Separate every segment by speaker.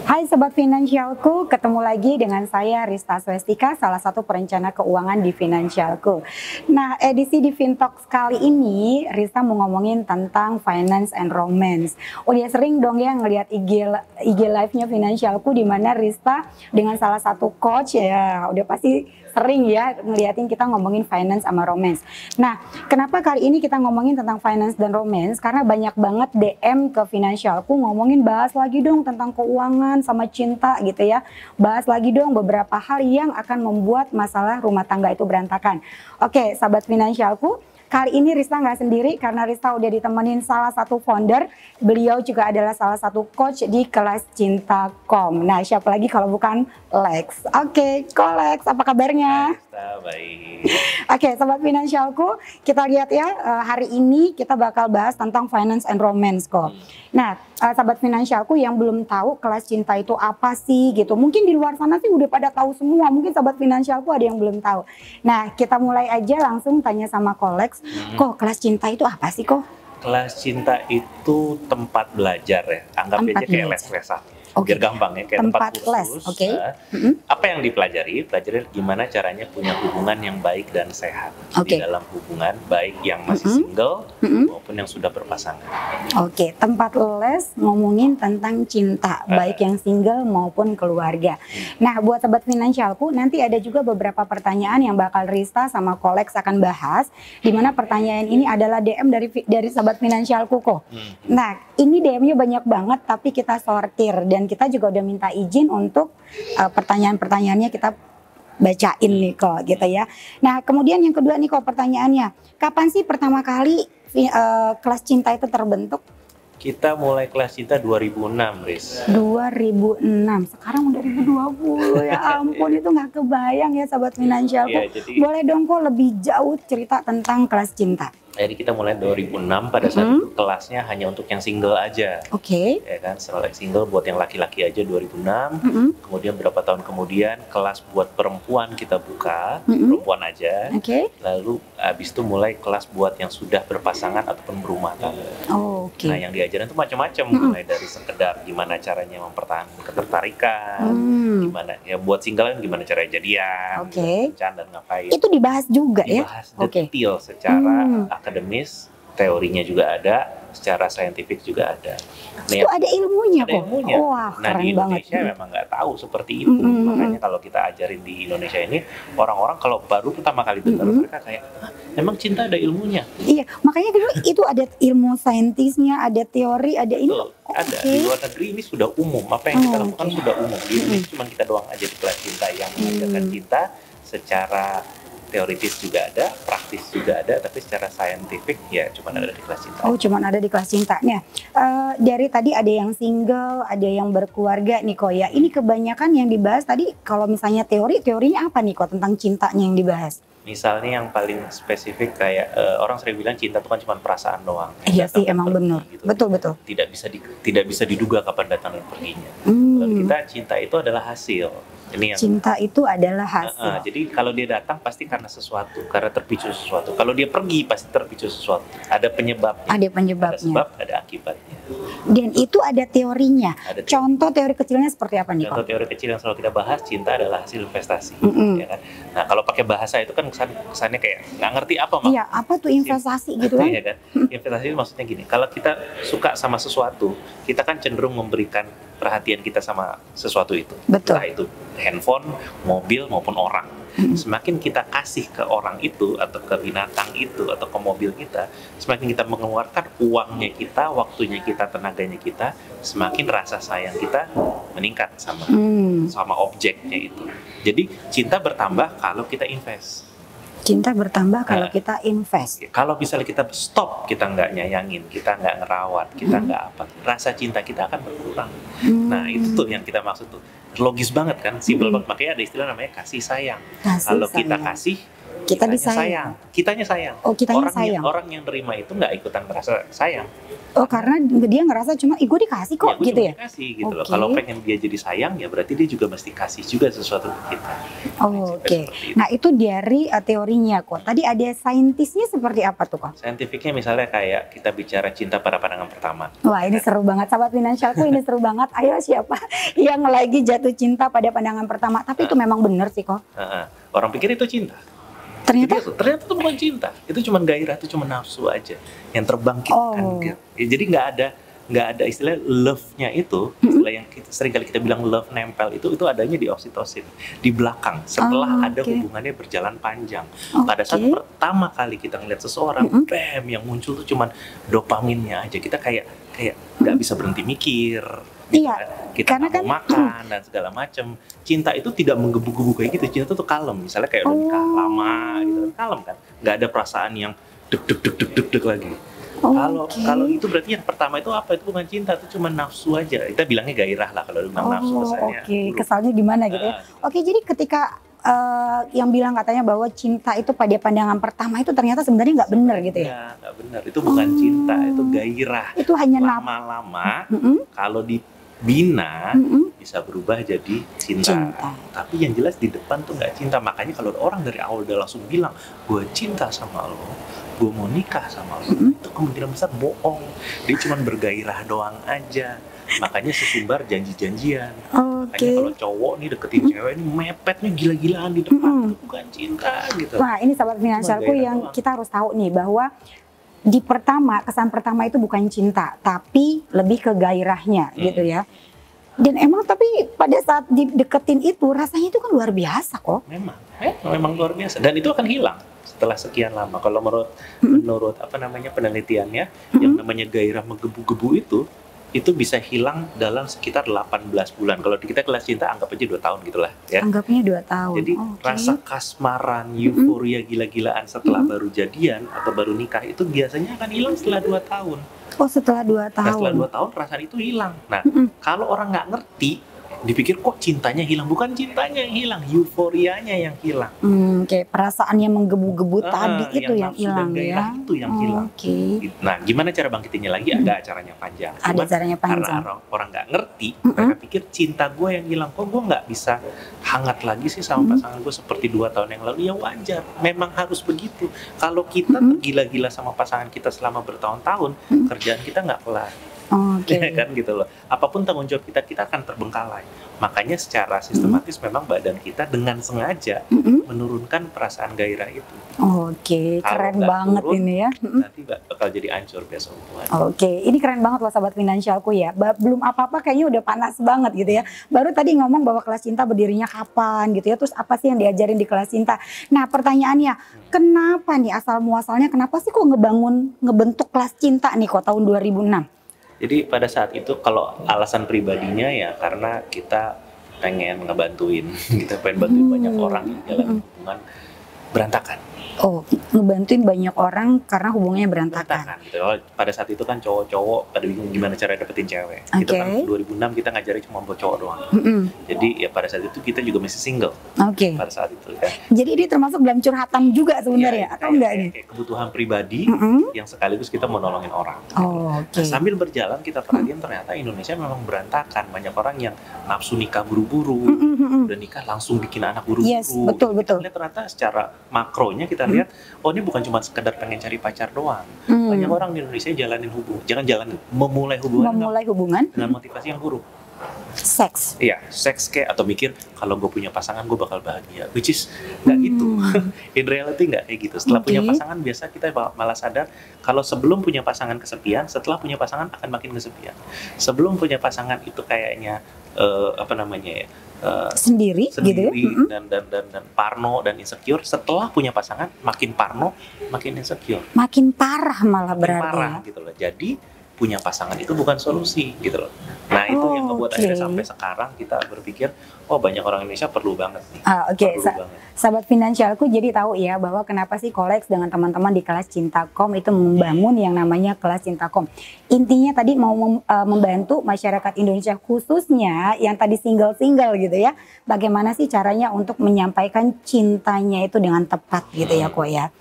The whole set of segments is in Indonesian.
Speaker 1: Hai Sobat Finansialku, ketemu lagi dengan saya Rista Swestika, salah satu perencana keuangan di Finansialku. Nah, edisi di Fintalks kali ini, Rista mau ngomongin tentang finance and romance. Udah sering dong ya ngelihat IG live-nya Finansialku di mana Rista dengan salah satu coach ya, udah pasti sering ya ngeliatin kita ngomongin finance sama romance. Nah, kenapa kali ini kita ngomongin tentang finance dan romance? Karena banyak banget DM ke Finansialku ngomongin bahas lagi dong tentang keuangan sama cinta gitu ya. Bahas lagi dong beberapa hal yang akan membuat masalah rumah tangga itu berantakan. Oke, sahabat Finansialku, kali ini Rista nggak sendiri karena Rista udah ditemenin salah satu founder. Beliau juga adalah salah satu coach di kelas Cinta.com. Nah, siapa lagi kalau bukan Lex. Oke, Lex, apa kabarnya?
Speaker 2: Baik.
Speaker 1: Oke, Sobat Finansialku, kita lihat ya hari ini kita bakal bahas tentang finance and romance kok. Nah, Sobat Finansialku yang belum tahu kelas cinta itu apa sih gitu. Mungkin di luar sana sih udah pada tahu semua, mungkin Sobat Finansialku ada yang belum tahu. Nah, kita mulai aja langsung tanya sama Lex. Kok kelas cinta itu apa sih kok?
Speaker 2: Kelas cinta itu tempat belajar ya. Anggap aja kayak les-lesan.
Speaker 1: Oke.
Speaker 2: Biar gampang ya, kayak tempat kursus.
Speaker 1: Les, oke.
Speaker 2: Apa yang dipelajari? Pelajari gimana caranya punya hubungan yang baik dan sehat. Di dalam hubungan, baik yang masih single maupun yang sudah berpasangan.
Speaker 1: Oke, tempat les ngomongin tentang cinta, baik yang single maupun keluarga. Nah, buat Sobat Finansialku, nanti ada juga beberapa pertanyaan yang bakal Rista sama Lex akan bahas, di mana pertanyaan ini adalah DM dari Sobat Finansialku kok. Nah, ini DM-nya banyak banget, tapi kita sortir dan kita juga udah minta izin untuk pertanyaan-pertanyaannya kita bacain nih kok gitu ya. Nah, kemudian yang kedua nih kok pertanyaannya, kapan sih pertama kali kelas cinta itu terbentuk?
Speaker 2: Kita mulai kelas cinta 2006, Riz.
Speaker 1: 2006, sekarang udah 2020 ya ampun, itu nggak kebayang ya Sobat Finansialku.
Speaker 2: Ya, jadi,
Speaker 1: boleh dong kok lebih jauh cerita tentang kelas cinta?
Speaker 2: Jadi kita mulai 2006, pada saat itu kelasnya hanya untuk yang single aja.
Speaker 1: Oke.
Speaker 2: Ya kan, setelah single buat yang laki-laki aja 2006. Kemudian berapa tahun kemudian kelas buat perempuan kita buka, perempuan aja. Lalu abis itu mulai kelas buat yang sudah berpasangan ataupun berumah tangga. Nah, yang diajarin itu macam-macam, mulai dari sekedar gimana caranya mempertahankan ketertarikan, gimana ya buat single gimana caranya jadian, kencan dan ngapain.
Speaker 1: Itu dibahas juga
Speaker 2: dibahas detail secara akademis, teorinya juga ada, secara saintifik juga ada. Nah,
Speaker 1: itu ada ilmunya kok.
Speaker 2: Wah, nah, di Indonesia memang nggak tahu seperti itu. Makanya kalau kita ajarin di Indonesia ini, orang-orang kalau baru pertama kali dengar mereka kayak, emang cinta ada ilmunya?
Speaker 1: Iya, makanya itu ada ilmu saintisnya, ada teori, ada ini.
Speaker 2: Ada. Di luar negeri ini sudah umum. Apa yang kita lakukan sudah umum. Di Indonesia cuma kita doang aja di kelas cinta yang mengajarkan cinta secara teoritis juga ada, praktis juga ada, tapi secara saintifik ya cuma ada di kelas cinta.
Speaker 1: Oh, cuma ada di kelas cintanya. Dari tadi ada yang single, ada yang berkeluarga nih kok ya. Ini kebanyakan yang dibahas tadi kalau misalnya teorinya apa nih kok tentang cintanya yang dibahas?
Speaker 2: Misalnya yang paling spesifik kayak orang sering bilang cinta itu kan cuma perasaan doang.
Speaker 1: Iya sih, emang benar. Gitu. Betul.
Speaker 2: Tidak bisa diduga kapan datang dan perginya. Kalau kita cinta itu adalah hasil. Ini yang
Speaker 1: cinta itu adalah hasil.
Speaker 2: Jadi kalau dia datang pasti karena sesuatu, karena terpicu sesuatu. Kalau dia pergi pasti terpicu sesuatu. Ada penyebabnya.
Speaker 1: Ada penyebabnya.
Speaker 2: Ada sebab, ada akibatnya.
Speaker 1: Dan itu ada teorinya. Contoh teori kecilnya seperti apa nih?
Speaker 2: Contoh teori kecil yang selalu kita bahas, cinta adalah hasil investasi. Ya kan? Nah, kalau pakai bahasa itu kan kesannya kayak nggak ngerti apa maksudnya.
Speaker 1: Iya, apa tuh investasi gitu kan?
Speaker 2: Iya kan? Investasi itu maksudnya gini, kalau kita suka sama sesuatu, kita kan cenderung memberikan perhatian kita sama sesuatu itu.
Speaker 1: Betul.
Speaker 2: Entah itu handphone, mobil maupun orang. Semakin kita kasih ke orang itu atau ke binatang itu atau ke mobil kita, semakin kita mengeluarkan uangnya kita, waktunya kita, tenaganya kita, semakin rasa sayang kita meningkat sama objeknya itu. Jadi cinta bertambah kalau kita invest.
Speaker 1: Cinta bertambah kalau kita invest.
Speaker 2: Kalau misalnya kita stop, kita nggak nyayangin, kita nggak ngerawat, kita nggak apa, rasa cinta kita akan berkurang. Nah, itu tuh yang kita maksud tuh. Logis banget kan, simpel banget. Makanya ada istilah namanya kasih sayang. Kalau kita kasih,
Speaker 1: kita disayang.
Speaker 2: Kitanya sayang.
Speaker 1: Oh, kitanya sayang.
Speaker 2: Orang yang nerima itu nggak ikutan merasa sayang.
Speaker 1: Oh, karena dia ngerasa cuma gue dikasih kok
Speaker 2: ya,
Speaker 1: gitu ya?
Speaker 2: Dikasih gitu loh. Kalau pengen dia jadi sayang ya berarti dia juga mesti kasih juga sesuatu ke kita.
Speaker 1: Oh, oke. Nah, itu dari teorinya kok. Tadi ada saintisnya seperti apa tuh kok?
Speaker 2: Saintifiknya misalnya kayak kita bicara cinta pada pandangan pertama.
Speaker 1: Wah, ini seru banget sahabat finansialku, ini seru banget. Ayo siapa yang lagi jatuh cinta pada pandangan pertama? Tapi itu memang benar sih kok.
Speaker 2: Orang pikir itu cinta. Ternyata itu bukan cinta, itu cuma gairah, itu cuma nafsu aja yang terbang gitu. Ya, jadi nggak ada istilah love-nya itu, istilah yang seringkali kita bilang love nempel itu adanya di oksitosin, di belakang setelah ada hubungannya berjalan panjang. Pada saat pertama kali kita ngeliat seseorang, bam, yang muncul tuh cuma dopaminnya aja, kita kayak nggak bisa berhenti mikir. Gitu
Speaker 1: iya,
Speaker 2: kan? Kita nggak mau makan dan segala macam. Cinta itu tidak menggebu-gebu kayak gitu. Cinta itu tuh kalem. Misalnya kayak udah nikah lama gitu kan, kalem kan. Nggak ada perasaan yang deg lagi. Kalau itu berarti yang pertama itu apa? Itu bukan cinta, itu cuma nafsu aja. Kita bilangnya gairah lah kalau bilang nafsu kesannya.
Speaker 1: Kesalnya gimana gitu ya. Jadi ketika yang bilang katanya bahwa cinta itu pada pandangan pertama itu ternyata sebenarnya nggak benar gitu ya?
Speaker 2: Iya, nggak benar. Itu bukan cinta, itu gairah.
Speaker 1: Itu hanya
Speaker 2: lama-lama kalau dibina bisa berubah jadi cinta. Tapi yang jelas di depan tuh nggak cinta. Makanya kalau orang dari awal udah langsung bilang gue cinta sama lo, gue mau nikah sama lo, itu kemungkinan besar bohong. Dia cuma bergairah doang aja. Makanya sesumbar janji-janjian. Makanya kalau cowok nih deketin cewek ini mepetnya gila-gilaan di depan, itu bukan cinta gitu.
Speaker 1: Wah, ini sahabat finansialku yang kita harus tahu nih bahwa kesan pertama itu bukan cinta, tapi lebih ke gairahnya gitu ya. Dan emang tapi pada saat dideketin itu rasanya itu kan luar biasa kok.
Speaker 2: Memang luar biasa, dan itu akan hilang setelah sekian lama. Kalau menurut penelitiannya, yang namanya gairah menggebu-gebu itu bisa hilang dalam sekitar 18 bulan. Kalau kita kelas cinta anggap aja 2 tahun gitulah ya.
Speaker 1: Anggapnya 2 tahun.
Speaker 2: Jadi rasa kasmaran, euforia gila-gilaan setelah baru jadian atau baru nikah itu biasanya akan hilang setelah 2 tahun.
Speaker 1: Oh, setelah 2 tahun.
Speaker 2: Nah, setelah 2 tahun perasaan itu hilang. Nah, kalau orang nggak ngerti, dipikir kok cintanya hilang. Bukan cintanya yang hilang, euforianya yang hilang.
Speaker 1: Kayak perasaan yang menggebu-gebu tadi itu yang hilang ya.
Speaker 2: Itu yang hilang. Nah, gimana cara bangkitinnya lagi? Ada acaranya panjang.
Speaker 1: Ada acaranya panjang.
Speaker 2: Karena orang nggak ngerti, mereka pikir cinta gue yang hilang. Kok gue nggak bisa hangat lagi sih sama pasangan gue seperti 2 tahun yang lalu? Ya wajar, memang harus begitu. Kalau kita tergila-gila sama pasangan kita selama bertahun-tahun, kerjaan kita nggak kelar. Kan gitu loh. Apapun tanggung jawab kita akan terbengkalai. Makanya secara sistematis memang badan kita dengan sengaja menurunkan perasaan gairah itu.
Speaker 1: Keren banget
Speaker 2: turun,
Speaker 1: ini ya.
Speaker 2: Nanti bakal jadi hancur biasa hubungan.
Speaker 1: Ini keren banget loh sahabat finansialku ya. Belum apa-apa kayaknya udah panas banget gitu ya. Baru tadi ngomong bahwa kelas cinta berdirinya kapan gitu ya. Terus apa sih yang diajarin di kelas cinta? Nah, pertanyaannya, kenapa nih asal muasalnya kenapa sih kok ngebentuk kelas cinta nih kok tahun 2006?
Speaker 2: Jadi pada saat itu kalau alasan pribadinya ya karena kita pengen ngebantuin, kita pengen bantuin banyak orang yang jalan hubungan berantakan.
Speaker 1: Ngebantuin banyak orang karena hubungannya berantakan.
Speaker 2: Gitu. Pada saat itu kan cowok-cowok pada bingung gimana cara dapetin cewek. Itu kan 2006 kita ngajarin cuma buat cowok doang. Jadi ya pada saat itu kita juga masih single. Pada saat itu kan.
Speaker 1: Jadi ini termasuk dalam curhatan juga sebenarnya atau enggak nih?
Speaker 2: Kayak kebutuhan pribadi yang sekaligus kita mau nolongin orang.
Speaker 1: Nah,
Speaker 2: sambil berjalan kita perhatiin ternyata Indonesia memang berantakan. Banyak orang yang nafsu nikah buru-buru, udah nikah langsung bikin anak buru-buru.
Speaker 1: Yes, betul.
Speaker 2: Ternyata secara makronya kita lihat, ini bukan cuma sekedar pengen cari pacar doang. Banyak orang di Indonesia memulai hubungan dengan motivasi yang buruk.
Speaker 1: Seks.
Speaker 2: Iya, seks kayak atau mikir kalau gue punya pasangan gue bakal bahagia. Which is nggak gitu. In reality nggak kayak gitu. Setelah punya pasangan biasa kita malah sadar kalau sebelum punya pasangan kesepian, setelah punya pasangan akan makin kesepian. Sebelum punya pasangan itu kayaknya
Speaker 1: sendiri gitu ya?
Speaker 2: dan parno dan insecure. Setelah punya pasangan makin parno, makin insecure,
Speaker 1: makin parah malah berarti
Speaker 2: parah gitu loh. Jadi punya pasangan itu bukan solusi gitu loh. Nah itu yang ngebuat akhirnya sampai sekarang kita berpikir, oh banyak orang Indonesia perlu banget nih.
Speaker 1: Sahabat finansialku jadi tahu ya bahwa kenapa sih Kolex dengan teman-teman di kelas Cintakom itu membangun yang namanya kelas Cintakom. Intinya tadi mau membantu masyarakat Indonesia khususnya yang tadi single-single gitu ya. Bagaimana sih caranya untuk menyampaikan cintanya itu dengan tepat gitu ya kok ya.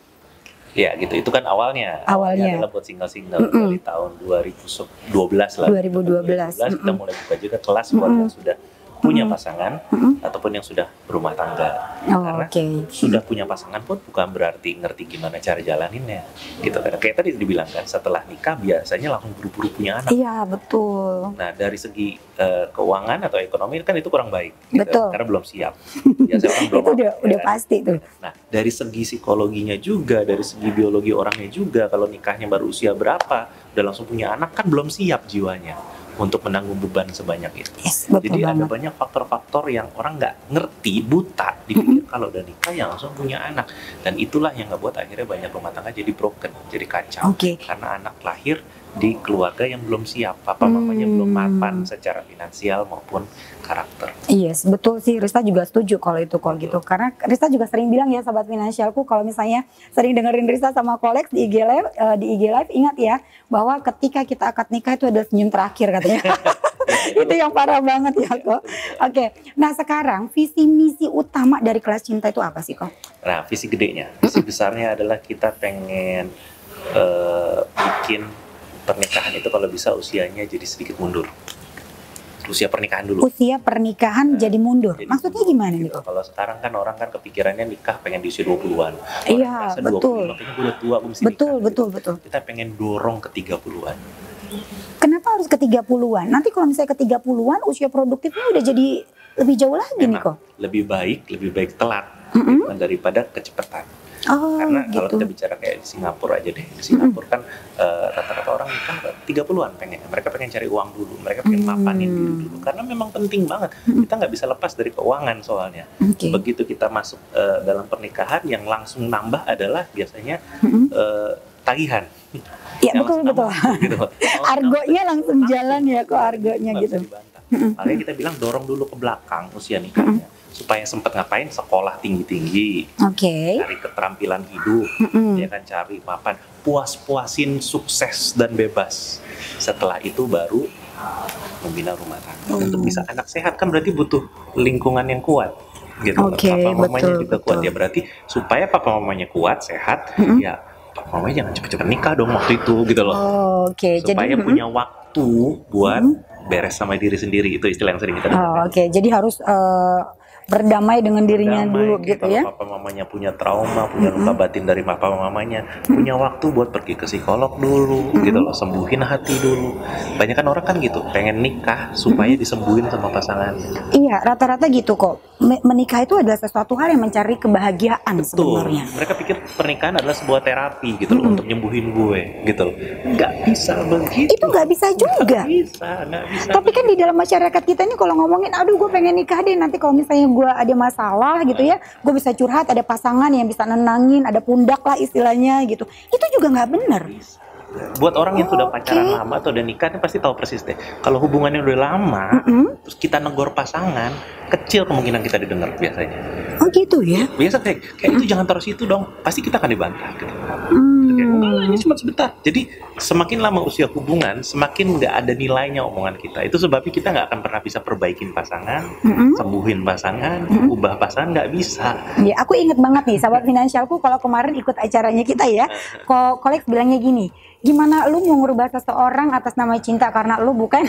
Speaker 2: Ya gitu, itu kan awalnya adalah buat single-single dari tahun 2012 lah. 2012 kita mulai buka juga kelas buat yang sudah punya pasangan ataupun yang sudah berumah tangga. Karena sudah punya pasangan pun bukan berarti ngerti gimana cara jalaninnya gitu kan. Kayak tadi dibilang kan, setelah nikah biasanya langsung buru-buru punya anak.
Speaker 1: Iya betul.
Speaker 2: Nah dari segi keuangan atau ekonomi kan itu kurang baik gitu,
Speaker 1: betul.
Speaker 2: Karena belum siap. Biasanya orang belum
Speaker 1: itu udah pasti tuh.
Speaker 2: Nah dari segi psikologinya juga, dari segi biologi orangnya juga, kalau nikahnya baru usia berapa udah langsung punya anak kan belum siap jiwanya untuk menanggung beban sebanyak itu. Jadi ada banyak faktor-faktor yang orang nggak ngerti, buta, dipikir kalau udah nikah ya langsung punya anak. Dan itulah yang ngebuat akhirnya banyak rumah tangga jadi broken, jadi kacau. Karena anak lahir di keluarga yang belum siap, papa mamanya belum mapan secara finansial maupun karakter.
Speaker 1: Yes, betul sih, Rista juga setuju kalau itu gitu. Karena Rista juga sering bilang ya sahabat finansialku, kalau misalnya sering dengerin Rista sama Kolex di IG Live, ingat ya bahwa ketika kita akad nikah itu ada senyum terakhir katanya. Itu yang parah banget ya kok. Nah sekarang visi misi utama dari kelas cinta itu apa sih kok?
Speaker 2: Nah visi gedenya, visi besarnya adalah kita pengen bikin pernikahan itu kalau bisa usianya jadi sedikit mundur. Usia pernikahan dulu.
Speaker 1: Usia pernikahan jadi mundur. Maksudnya gimana nih kok?
Speaker 2: Kalau sekarang kan orang kan kepikirannya nikah pengen di usia 20-an.
Speaker 1: Iya, betul.
Speaker 2: Makanya gue udah tua, gue mesti
Speaker 1: nikah. Betul.
Speaker 2: Kita pengen dorong ke 30-an.
Speaker 1: Kenapa harus ke 30-an? Nanti kalau misalnya ke 30-an usia produktifnya udah jadi lebih jauh lagi nih kok.
Speaker 2: Lebih baik telat daripada kecepatan. Karena kalau kita bicara kayak di Singapura aja deh, di Singapura kan rata-rata orang nikah 30-an pengen, mereka pengen cari uang dulu, mereka pengen mapanin dulu, karena memang penting banget, kita nggak bisa lepas dari keuangan soalnya. Begitu kita masuk dalam pernikahan, yang langsung nambah adalah biasanya tagihan.
Speaker 1: Iya betul. Gitu. Argonya langsung jalan ya kok argonya gitu.
Speaker 2: Makanya kita bilang dorong dulu ke belakang usia nikahnya. Supaya sempat ngapain, sekolah tinggi-tinggi, cari keterampilan hidup, ya kan, cari mapan, puas-puasin sukses dan bebas. Setelah itu baru membina rumah tangga. Untuk bisa anak sehat kan berarti butuh lingkungan yang kuat, gitu. Papa mamanya juga kuat ya, berarti supaya papa mamanya kuat, sehat, ya papa mamanya jangan cepet-cepet nikah dong waktu itu, gitu loh. Supaya punya waktu buat beres sama diri sendiri, itu istilah yang sering kita dengar.
Speaker 1: Jadi harus berdamai dengan dirinya dulu gitu ya.
Speaker 2: Papa mamanya punya trauma, punya luka batin dari papa mamanya, punya waktu buat pergi ke psikolog dulu, gitu loh, sembuhin hati dulu. Banyak kan orang kan gitu, pengen nikah supaya disembuhin sama pasangan.
Speaker 1: Iya, rata-rata gitu kok. Menikah itu adalah sesuatu hal yang mencari kebahagiaan sebenarnya.
Speaker 2: Mereka pikir pernikahan adalah sebuah terapi gitu loh, untuk nyembuhin gue, gitu loh. Nggak bisa begitu.
Speaker 1: Itu nggak bisa juga.
Speaker 2: Nggak bisa.
Speaker 1: Tapi kan di dalam masyarakat kita ini kalau ngomongin, aduh gue pengen nikah deh, nanti kalau misalnya gue ada masalah gitu ya, gue bisa curhat, ada pasangan yang bisa nenangin, ada pundak lah istilahnya gitu. Itu juga nggak benar.
Speaker 2: Buat orang yang sudah pacaran lama atau udah nikah, pasti tahu persis deh. Kalau hubungannya udah lama, terus kita negor pasangan, kecil kemungkinan kita didengar biasanya.
Speaker 1: Oh gitu ya?
Speaker 2: Biasa kayak itu jangan taruh situ dong, pasti kita akan dibantah gitu. Ini cuma sebentar. Jadi semakin lama usia hubungan, semakin nggak ada nilainya omongan kita. Itu sebabnya kita nggak akan pernah bisa perbaikin pasangan, sembuhin pasangan, ubah pasangan, nggak bisa.
Speaker 1: Ya, aku inget banget nih, sahabat finansialku, kalau kemarin ikut acaranya kita ya, Kolex bilangnya gini, gimana lu mau ngubah seseorang atas nama cinta karena lu bukan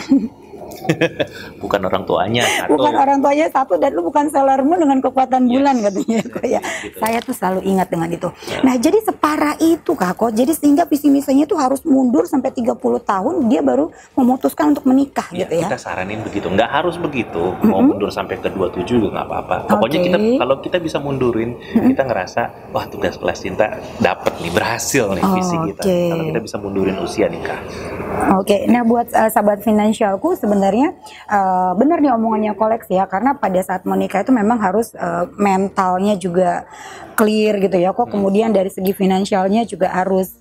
Speaker 2: bukan orang tuanya satu.
Speaker 1: Bukan orang tuanya satu, dan lu bukan Sailor Moon dengan kekuatan bulan katanya kok ya. Gitu. Saya tuh selalu ingat dengan itu. Nah, jadi separah itu Kak Ko. Jadi sehingga visi misinya tuh harus mundur sampai 30 tahun dia baru memutuskan untuk menikah gitu ya.
Speaker 2: Kita saranin begitu. Nggak harus begitu. Mau mundur sampai ke 27 juga nggak apa-apa. Pokoknya kalau kita bisa mundurin, kita ngerasa wah tugas kelas cinta dapet nih, berhasil nih visi kita. Kalau kita bisa mundurin usia nikah.
Speaker 1: Nah buat sahabat finansialku, sebenarnya benar nih omongannya Kolex ya, karena pada saat menikah itu memang harus mentalnya juga clear gitu ya kok, kemudian dari segi finansialnya juga harus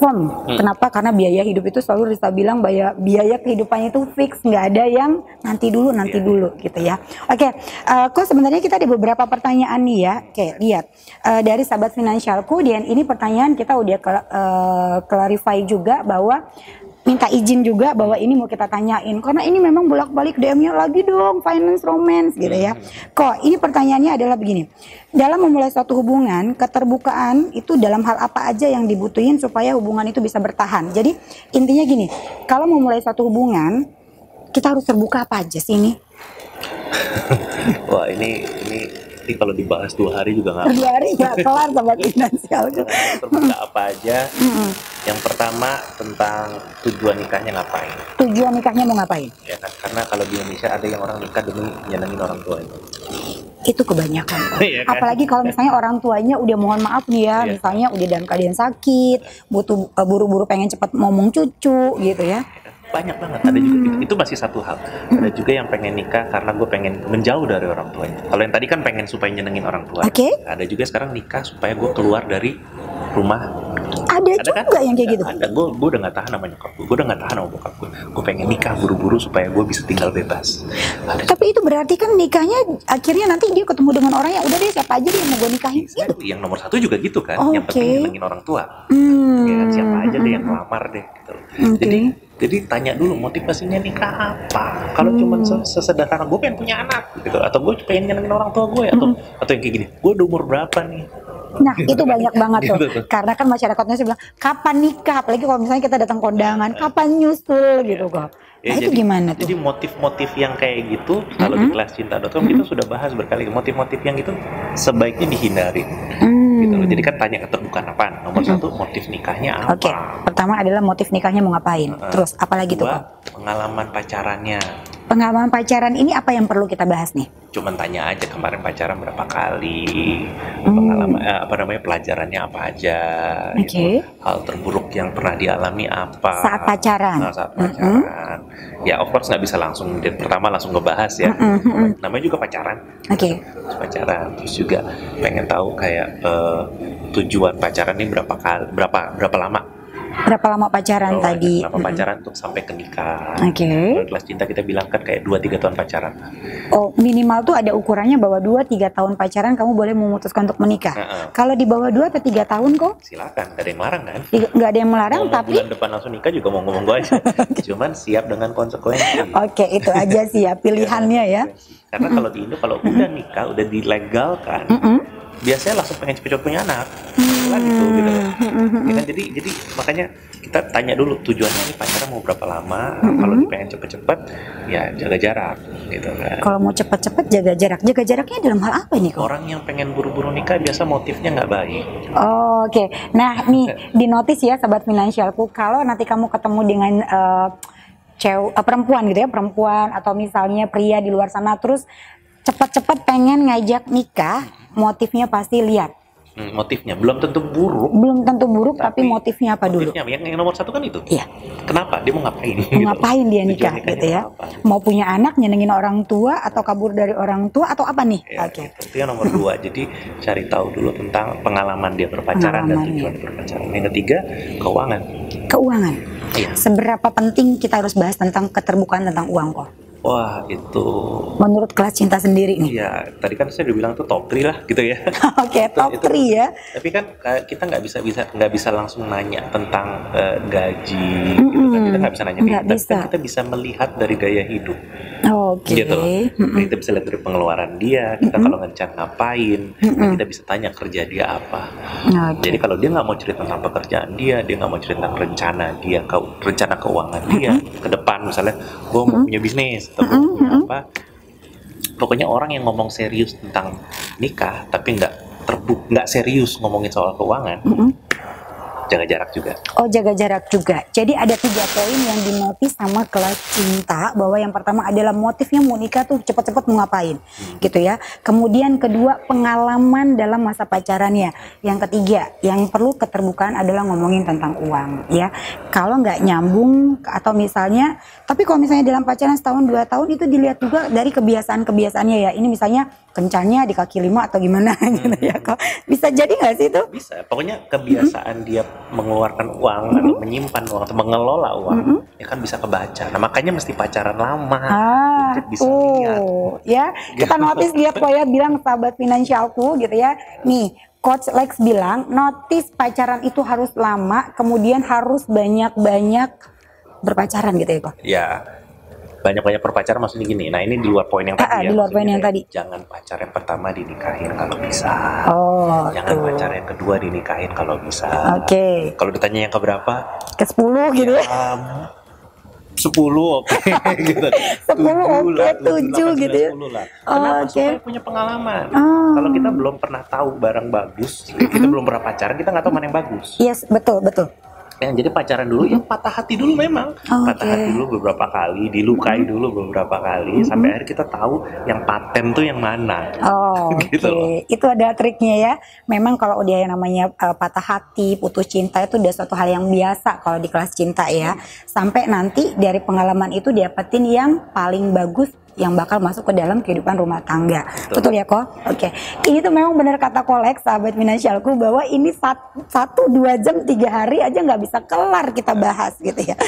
Speaker 1: firm. Kenapa? Karena biaya hidup itu selalu Rista bilang biaya kehidupannya itu fix, nggak ada yang nanti dulu gitu ya. Oke, kok sebenarnya kita ada beberapa pertanyaan nih ya. Oke, lihat dari sahabat finansialku, dan ini pertanyaan kita udah clarify juga bahwa minta izin juga bahwa ini mau kita tanyain karena ini memang bolak-balik DM-nya lagi dong finance romance gitu ya. Kok ini pertanyaannya adalah begini. Dalam memulai suatu hubungan, keterbukaan itu dalam hal apa aja yang dibutuhin supaya hubungan itu bisa bertahan. Jadi intinya gini, kalau memulai suatu hubungan kita harus terbuka apa aja sih ini?
Speaker 2: Wah, ini kalau dibahas 2 hari juga nggak.
Speaker 1: 2 hari nggak kelar sama finansial.
Speaker 2: Terbuka apa aja. Yang pertama tentang tujuan nikahnya ngapain.
Speaker 1: Tujuan nikahnya mau ngapain?
Speaker 2: Ya kan, karena kalau di Indonesia ada yang orang nikah demi nyenengin orang tua
Speaker 1: itu kebanyakan.
Speaker 2: Iya kan?
Speaker 1: Apalagi kalau misalnya orang tuanya udah mohon maaf nih ya, misalnya udah dalam keadaan sakit, butuh buru-buru pengen cepat ngomong cucu gitu ya.
Speaker 2: Banyak banget, ada juga itu masih satu hal. Ada juga yang pengen nikah karena gue pengen menjauh dari orang tuanya. Kalau yang tadi kan pengen supaya nyenengin orang tua. Ada juga sekarang nikah supaya gue keluar dari rumah.
Speaker 1: Ada juga kan? Yang kayak gitu.
Speaker 2: Ada, gue udah nggak tahan sama nyokap gue udah nggak tahan sama bokap gue pengen nikah buru-buru supaya gue bisa tinggal bebas.
Speaker 1: Tapi itu berarti kan nikahnya akhirnya nanti dia ketemu dengan orang yang udah deh siapa aja dia mau gue nikahin gitu.
Speaker 2: Yang nomor 1 juga gitu kan, yang penting nyenengin orang tua. Ya kan, siapa aja deh yang ngelamar deh gitu. Jadi tanya dulu motivasinya nikah apa. Kalau cuma sesederhana gue pengen punya anak gitu, atau gue pengen nyenengin orang tua gue, atau yang kayak gini, gue udah umur berapa nih.
Speaker 1: Nah itu banyak banget tuh, karena kan masyarakatnya sih bilang kapan nikah, apalagi kalau misalnya kita datang kondangan, kapan nyusul gitu kok. Nah itu gimana tuh?
Speaker 2: Jadi motif-motif yang kayak gitu, kalau di kelascinta.com kita sudah bahas berkali, motif-motif yang itu sebaiknya dihindari. Gitu loh. Jadi kan tanya keterbukaan apaan. Nomor 1 motif nikahnya apa?
Speaker 1: Oke, pertama adalah motif nikahnya mau ngapain. Terus apalagi tuh kok?
Speaker 2: Pengalaman pacarannya.
Speaker 1: Pengalaman pacaran ini apa yang perlu kita bahas nih?
Speaker 2: Cuman tanya aja kemarin pacaran berapa kali, pengalaman pelajarannya apa aja, gitu. Hal terburuk yang pernah dialami apa
Speaker 1: saat pacaran.
Speaker 2: Saat pacaran. Ya of course nggak bisa langsung pertama langsung ngebahas ya. Namanya juga pacaran. Pacaran. Terus juga pengen tahu kayak tujuan pacaran ini berapa lama.
Speaker 1: Berapa lama pacaran tadi?
Speaker 2: Lama pacaran untuk sampai ke nikah. Kalau kelas cinta kita bilang kan kayak 2-3 tahun pacaran.
Speaker 1: Oh, minimal tuh ada ukurannya bahwa 2-3 tahun pacaran kamu boleh memutuskan untuk menikah. Kalau di bawah 2 atau 3 tahun kok?
Speaker 2: Silakan, gak ada yang melarang kan?
Speaker 1: Gak ada yang melarang, tapi
Speaker 2: bulan depan langsung nikah juga mau ngomong gue aja. Cuman siap dengan konsekuensi.
Speaker 1: Oke, itu aja sih ya pilihannya ya.
Speaker 2: Karena kalau di Indo kalau udah nikah, udah dilegalkan, biasanya langsung pengen cepet-cepet punya anak. Gitu. Ya kan? Jadi makanya kita tanya dulu tujuannya nih pacaran mau berapa lama. Kalau pengen cepet-cepet ya jaga jarak gitu kan.
Speaker 1: Kalau mau cepet-cepet jaga jaraknya dalam hal apa nih kok?
Speaker 2: Orang yang pengen buru-buru nikah biasa motifnya nggak baik.
Speaker 1: Oke. Nah nih di notis ya sahabat finansialku, kalau nanti kamu ketemu dengan perempuan gitu ya, perempuan atau misalnya pria di luar sana terus cepet-cepet pengen ngajak nikah, motifnya pasti lihat.
Speaker 2: Motifnya belum tentu buruk.
Speaker 1: Tapi motifnya apa dulu?
Speaker 2: Yang nomor 1 kan itu.
Speaker 1: Iya.
Speaker 2: Kenapa dia mau ngapain?
Speaker 1: Mau ngapain dia nikah gitu ya? Mau punya anak, nyenengin orang tua, atau kabur dari orang tua, atau apa nih?
Speaker 2: Itu yang nomor 2. Jadi cari tahu dulu tentang pengalaman dia berpacaran dan tujuan berpacaran. Yang ketiga, keuangan. Iya. Seberapa penting kita harus bahas tentang keterbukaan tentang uang kok? Wah itu menurut kelas cinta sendiri nih. Iya, tadi kan saya udah bilang tuh top 3 lah gitu ya. Oke, top 3 ya. Tapi kan kita nggak bisa langsung nanya tentang gaji gitu kan. Kita nggak bisa nanya tapi kan kita bisa melihat dari gaya hidup. Gitu. Kita bisa lihat dari pengeluaran dia, kita kalau ngencan ngapain, kita bisa tanya kerja dia apa. Jadi kalau dia nggak mau cerita tentang pekerjaan dia nggak mau cerita tentang rencana keuangan dia ke depan, misalnya gue mau punya bisnis atau gue punya apa, pokoknya orang yang ngomong serius tentang nikah tapi nggak serius ngomongin soal keuangan, jaga jarak juga. Oh, jaga jarak juga. Jadi ada 3 poin yang dinotis sama kelas cinta, bahwa yang pertama adalah motifnya mau nikah tuh cepet-cepet mau ngapain, gitu ya. Kemudian kedua, pengalaman dalam masa pacarannya. Yang ketiga, yang perlu keterbukaan adalah ngomongin tentang uang, ya. Kalau nggak nyambung atau misalnya, tapi kalau misalnya dalam pacaran setahun 2 tahun itu dilihat juga dari kebiasaan-kebiasaannya ya. Ini misalnya kencannya di kaki 5 atau gimana gitu ya. Kok bisa jadi nggak sih itu? Bisa. Pokoknya kebiasaan dia mengeluarkan uang atau menyimpan uang atau mengelola uang, ya kan bisa kebaca. Nah makanya mesti pacaran lama untuk bisa lihat.
Speaker 1: Ya, kita notice lihat kok ya, bilang sahabat finansialku gitu ya. Nih, Coach Lex bilang, notice pacaran itu harus lama, kemudian harus banyak-banyak berpacaran gitu ya kok.
Speaker 2: Ya, banyak-banyak berpacaran maksudnya gini. Nah ini di luar poin yang tadi
Speaker 1: ya. Di luar poin yang tadi.
Speaker 2: Jangan pacar yang pertama dinikahin kalau bisa. Jangan
Speaker 1: tuh.
Speaker 2: pacar yang kedua dinikahin kalau bisa. Kalau ditanya yang keberapa?
Speaker 1: Ke-10 gitu ya.
Speaker 2: 10 oke. Gitu.
Speaker 1: 10 oke, 7 gitu ya.
Speaker 2: Kenapa? Supaya punya pengalaman. Kalau kita belum pernah tahu barang bagus, kita belum pernah pacaran, kita nggak tahu mana yang bagus.
Speaker 1: Yes, betul.
Speaker 2: Jadi pacaran dulu, ya patah hati dulu memang. Patah hati dulu beberapa kali, dilukai dulu beberapa kali, sampai akhirnya kita tahu yang paten tuh yang mana. Gitu loh.
Speaker 1: Itu ada triknya ya. Memang kalau udah yang namanya patah hati, putus cinta itu udah suatu hal yang biasa kalau di kelas cinta ya. Sampai nanti dari pengalaman itu dapetin yang paling bagus yang bakal masuk ke dalam kehidupan rumah tangga. Betul ya kok? Ini tuh memang benar kata Kolek, sahabat finansialku, bahwa ini 1-2 jam 3 hari aja nggak bisa kelar kita bahas gitu ya.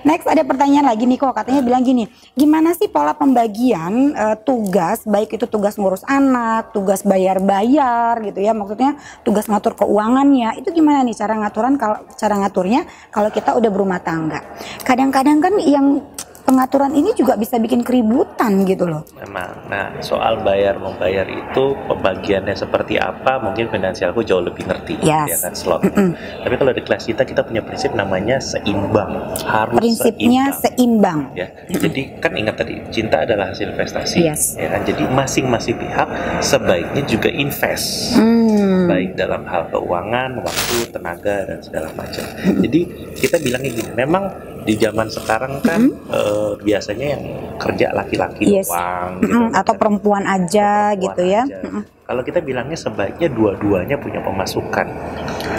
Speaker 1: Next ada pertanyaan lagi nih kok, katanya bilang gini, gimana sih pola pembagian tugas, baik itu tugas ngurus anak, tugas bayar-bayar gitu ya, maksudnya tugas ngatur keuangannya, itu gimana nih cara ngaturnya kalau kita udah berumah tangga. Kadang-kadang kan yang pengaturan ini juga bisa bikin keributan gitu loh.
Speaker 2: Memang. Nah, soal bayar membayar itu pembagiannya seperti apa, mungkin finansialku jauh lebih ngerti ya kan slot. Tapi kalau di kelas kita punya prinsip namanya seimbang. Harus
Speaker 1: prinsipnya seimbang.
Speaker 2: Ya. Jadi kan ingat tadi, cinta adalah hasil investasi. Ya kan? Jadi masing-masing pihak sebaiknya juga invest. Baik dalam hal keuangan, waktu, tenaga dan segala macam. Jadi kita bilangnya gini, memang di zaman sekarang kan biasanya yang kerja laki-laki doang gitu,
Speaker 1: atau perempuan aja gitu ya.
Speaker 2: Kalau kita bilangnya sebaiknya dua-duanya punya pemasukan.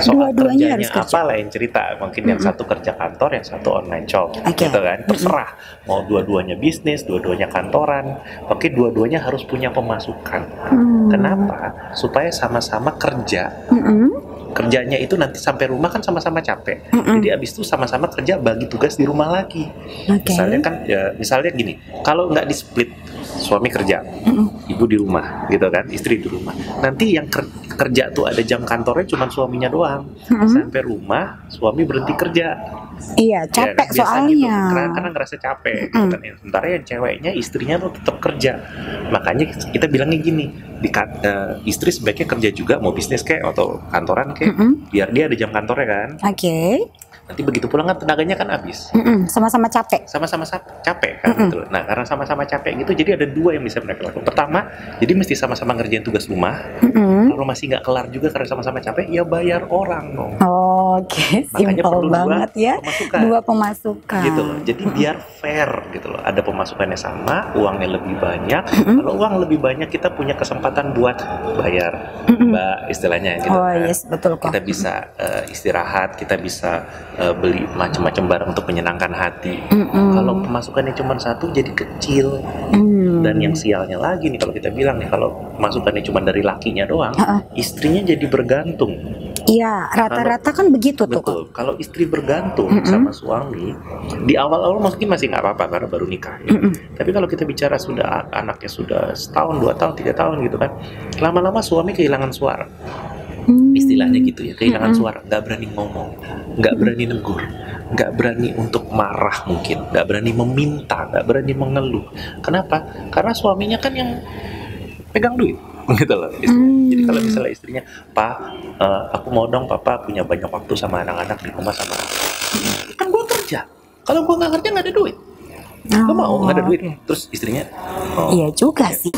Speaker 2: Soal kerjanya apa lain cerita, mungkin yang satu kerja kantor, yang satu online job gitu kan, terserah mau dua-duanya bisnis, dua-duanya kantoran, oke, dua-duanya harus punya pemasukan. Kenapa? Supaya sama-sama kerja. Kerjanya itu nanti sampai rumah kan sama-sama capek. Jadi abis itu sama-sama kerja, bagi tugas di rumah lagi. Misalnya kan, misalnya gini, kalau nggak di split, suami kerja, ibu di rumah, gitu kan, istri di rumah. Nanti yang kerja tuh ada jam kantornya cuma suaminya doang. Sampai rumah, suami berhenti kerja.
Speaker 1: Iya, capek
Speaker 2: ya,
Speaker 1: soalnya.
Speaker 2: Gitu. Karena ngerasa capek. Gitu kan. Sementara yang ceweknya, istrinya tuh tetap kerja. Makanya kita bilangnya gini, istri sebaiknya kerja juga, mau bisnis kayak atau kantoran kayak, biar dia ada jam kantornya kan. Nanti begitu pulang kan tenaganya kan habis.
Speaker 1: Sama-sama capek.
Speaker 2: Sama-sama capek kan gitu. Nah, karena sama-sama capek gitu, jadi ada dua yang bisa mereka lakukan. Pertama, jadi mesti sama-sama ngerjain tugas rumah. Kalau masih nggak kelar juga karena sama-sama capek, ya bayar orang dong.
Speaker 1: Simpel banget ya. Dua pemasukan.
Speaker 2: Gitu loh. Jadi biar fair gitu loh. Ada pemasukannya sama, uangnya lebih banyak. Kalau uang lebih banyak, kita punya kesempatan buat bayar, Mbak, istilahnya gitu.
Speaker 1: Betul kok.
Speaker 2: Kita bisa istirahat, kita bisa beli macam-macam barang untuk menyenangkan hati. Kalau pemasukannya cuma satu, jadi kecil. Dan yang sialnya lagi nih, kalau kita bilang nih, kalau pemasukannya cuma dari lakinya doang, istrinya jadi bergantung.
Speaker 1: Iya, rata-rata kan begitu tuh.
Speaker 2: Betul. Kalau istri bergantung sama suami, di awal-awal mungkin masih nggak apa-apa karena baru nikah. Tapi kalau kita bicara sudah anaknya sudah setahun, 2 tahun, 3 tahun gitu kan, lama-lama suami kehilangan suara. Istilahnya gitu ya, kehilangan suara, nggak berani ngomong, nggak berani negur, nggak berani untuk marah mungkin, nggak berani meminta, nggak berani mengeluh. Kenapa? Karena suaminya kan yang pegang duit, gitu loh. Jadi kalau misalnya istrinya, Pak, aku mau dong Papa punya banyak waktu sama anak-anak di rumah sama aku. Kan gue kerja, kalau gue nggak kerja nggak ada duit. Gue mau nggak ada duit. Terus istrinya,
Speaker 1: iya juga sih.